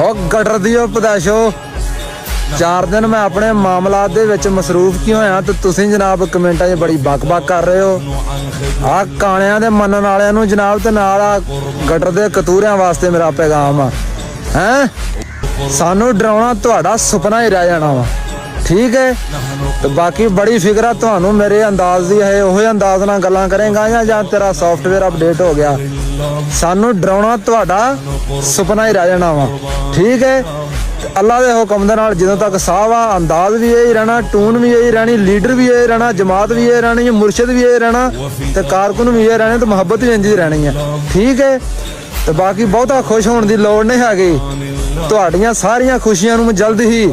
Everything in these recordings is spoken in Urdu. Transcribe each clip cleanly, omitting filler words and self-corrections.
ਉਹ ਗਟਰ ਦੀ ਪਦਾਸ਼ੋ 4 ਦਿਨ ਮੈਂ ਆਪਣੇ ਮਾਮਲਾਤ ਦੇ ਵਿੱਚ ਮਸਰੂਫ ਕੀ ਹੋਇਆ ਤੇ ਤੁਸੀਂ ਜਨਾਬ ਕਮੈਂਟਾਂ 'ਚ ਬੜੀ ਬਕਬਕ ਕਰ ਰਹੇ ਹੋ। ਆਹ ਕਾਣਿਆਂ ਦੇ ਮੰਨਣ ਵਾਲਿਆਂ ਨੂੰ ਜਨਾਬ ਤੇ ਨਾਲ ਆ ਗਟਰ ਦੇ ਕਤੂਰਿਆਂ ਵਾਸਤੇ ਮੇਰਾ ਪੈਗਾਮ ਆ ਹੈ ਸਾਨੂੰ ਡਰਾਉਣਾ ਤੁਹਾਡਾ ਸੁਪਨਾ ਹੀ ਰਹਿ ਜਾਣਾ ਵਾ ਠੀਕ ਹੈ ਤੇ ਬਾਕੀ ਬੜੀ ਫਿਕਰ ਆ ਤੁਹਾਨੂੰ ਮੇਰੇ ਅੰਦਾਜ਼ ਦੀ ਹੈ ਉਹੇ ਅੰਦਾਜ਼ ਨਾਲ ਗੱਲਾਂ ਕਰੇਗਾ ਜਾਂ ਤੇਰਾ ਸੌਫਟਵੇਅਰ ਅਪਡੇਟ ਹੋ ਗਿਆ ਸਾਨੂੰ ਡਰਾਉਣਾ ਤੁਹਾਡਾ ਸੁਪਨਾ ਹੀ ਰਹਿ ਜਾਣਾ ਵਾ ਠੀਕ ਹੈ ਅੱਲਾ ਦੇ ਹੁਕਮ ਦੇ ਨਾਲ ਜਦੋਂ ਤੱਕ ਸਾਹ ਆ ਅੰਦਾਜ਼ ਵੀ ਇਹੀ ਰਹਿਣਾ ਟੂਨ ਵੀ ਇਹੀ ਰਹਿਣੀ ਲੀਡਰ ਵੀ ਇਹ ਰਹਿਣਾ ਜਮਾਤ ਵੀ ਇਹ ਰਹਿਣੀ ਮੁਰਸ਼ਿਦ ਵੀ ਇਹ ਰਹਿਣਾ ਤੇ ਕਾਰਕੁਨ ਵੀ ਇਹ ਰਹਿਣੇ ਤੇ ਮੁਹੱਬਤ ਵੀ ਇੰਝ ਹੀ ਰਹਿਣੀ ਹੈ ਠੀਕ ਹੈ ਤੇ ਬਾਕੀ ਬਹੁਤਾ ਖੁਸ਼ ਹੋਣ ਦੀ ਲੋੜ ਨਹੀਂ ਹੈਗੀ ਤੁਹਾਡੀਆਂ ਸਾਰੀਆਂ ਖੁਸ਼ੀਆਂ ਨੂੰ ਮੈਂ ਜਲਦ ਹੀ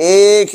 1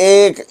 1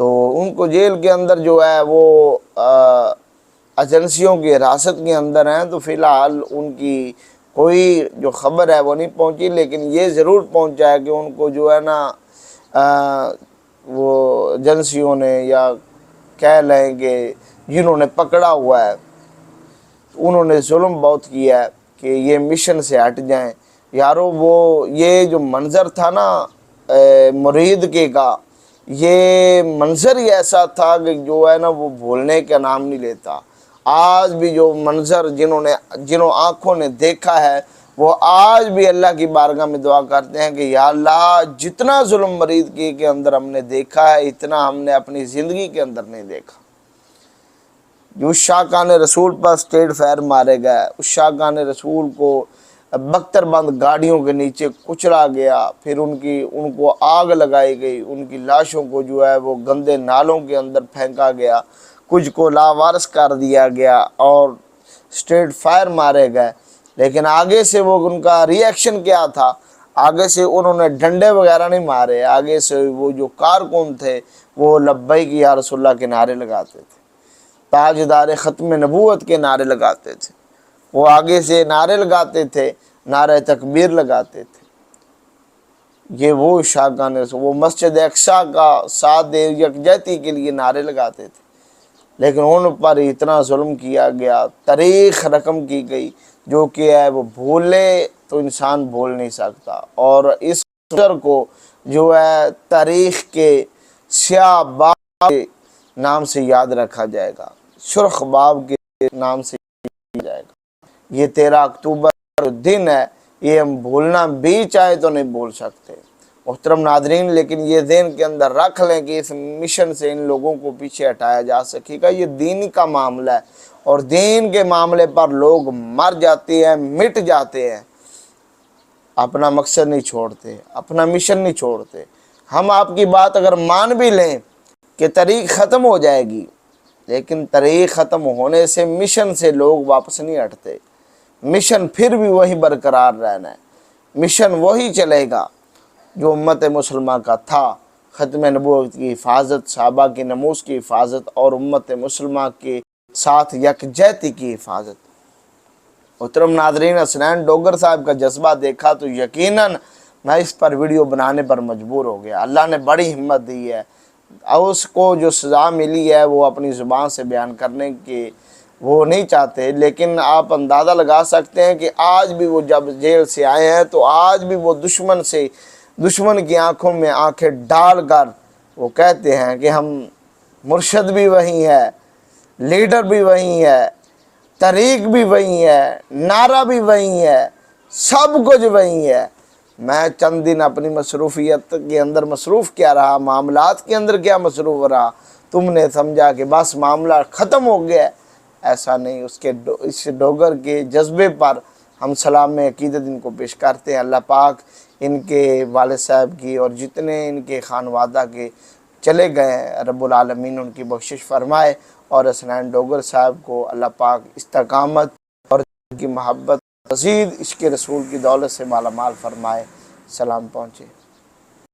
تو ان کو جیل کے اندر جو ہے وہ ایجنسیوں کی حراست کے اندر ہیں، تو فی الحال ان کی کوئی جو خبر ہے وہ نہیں پہنچی، لیکن یہ ضرور پہنچا ہے کہ ان کو جو ہے نا وہ ایجنسیوں نے یا کہہ لیں کہ جنہوں نے پکڑا ہوا ہے انہوں نے ظلم بہت کیا ہے کہ یہ مشن سے ہٹ جائیں یارو۔ وہ یہ جو منظر تھا نا مرید کے کا، یہ منظر ہی ایسا تھا کہ جو ہے نا وہ بھولنے کا نام نہیں لیتا۔ آج بھی جو منظر جنہوں آنکھوں نے دیکھا ہے وہ آج بھی اللہ کی بارگاہ میں دعا کرتے ہیں کہ یا اللہ جتنا ظلم مرید کے اندر ہم نے دیکھا ہے اتنا ہم نے اپنی زندگی کے اندر نہیں دیکھا۔ جو شاہکان رسول پر اسٹیٹ فائر مارے گئے، اس شاہکان رسول کو بختر بند گاڑیوں کے نیچے کچلا گیا، پھر ان کو آگ لگائی گئی، ان کی لاشوں کو جو ہے وہ گندے نالوں کے اندر پھینکا گیا، کچھ کو لاوارث کر دیا گیا اور اسٹیٹ فائر مارے گئے۔ لیکن آگے سے وہ ان کا ری ایکشن کیا تھا؟ آگے سے انہوں نے ڈنڈے وغیرہ نہیں مارے، آگے سے وہ جو کارکن تھے وہ لبیک یا رسول اللہ کے نعرے لگاتے تھے، تاجدار ختم نبوت کے نعرے لگاتے تھے، وہ آگے سے نعرے لگاتے تھے، نعرہ تکبیر لگاتے تھے۔ یہ وہ شاہکان رسول، وہ مسجد اقصیٰ کا ساتھ یکجہتی کے لیے نعرے لگاتے تھے، لیکن ان پر اتنا ظلم کیا گیا، تاریخ رقم کی گئی جو کہ ہے وہ بھولے تو انسان بھول نہیں سکتا، اور اس منظر کو جو ہے تاریخ کے سیاہ باب کے نام سے یاد رکھا جائے گا، سرخ باب کے نام سے یاد جائے گا۔ یہ 13 اکتوبر دن ہے، یہ ہم بھولنا بھی چاہے تو نہیں بھول سکتے محترم ناظرین، لیکن یہ ذہن کے اندر رکھ لیں کہ اس مشن سے ان لوگوں کو پیچھے ہٹایا جا سکے گا۔ یہ دینی کا معاملہ ہے اور دین کے معاملے پر لوگ مر جاتے ہیں، مٹ جاتے ہیں، اپنا مقصد نہیں چھوڑتے، اپنا مشن نہیں چھوڑتے۔ ہم آپ کی بات اگر مان بھی لیں کہ تاریخ ختم ہو جائے گی، لیکن تاریخ ختم ہونے سے مشن سے لوگ واپس نہیں ہٹتے، مشن پھر بھی وہی برقرار رہنا ہے، مشن وہی چلے گا جو امت مسلمہ کا تھا، ختم نبوت کی حفاظت، صحابہ کی نموز کی حفاظت اور امت مسلمہ کے ساتھ یکجہتی کی حفاظت۔ محترم ناظرین، حسنین ڈوگر صاحب کا جذبہ دیکھا تو یقیناً میں اس پر ویڈیو بنانے پر مجبور ہو گیا۔ اللہ نے بڑی ہمت دی ہے، اور اس کو جو سزا ملی ہے وہ اپنی زبان سے بیان کرنے کے وہ نہیں چاہتے، لیکن آپ اندازہ لگا سکتے ہیں کہ آج بھی وہ جب جیل سے آئے ہیں تو آج بھی وہ دشمن کی آنکھوں میں آنکھیں ڈال کر وہ کہتے ہیں کہ ہم مرشد بھی وہی ہے، لیڈر بھی وہی ہے، طریق بھی وہی ہے، نعرہ بھی وہی ہے، سب کچھ وہی ہے۔ میں چند دن اپنی مصروفیت کے اندر مصروف کیا رہا، معاملات کے اندر کیا مصروف رہا، تم نے سمجھا کہ بس معاملہ ختم ہو گیا۔ ایسا نہیں، اس ڈوگر کے جذبے پر ہم سلام عقیدت ان کو پیش کرتے ہیں۔ اللہ پاک ان کے والد صاحب کی اور جتنے ان کے خانوادہ کے چلے گئے ہیں رب العالمین ان کی بخشش فرمائے، اور حسنین ڈوگر صاحب کو اللہ پاک استقامت اور ان کی محبت مزید عشق رسول کی دولت سے مالا مال فرمائے۔ سلام پہنچے۔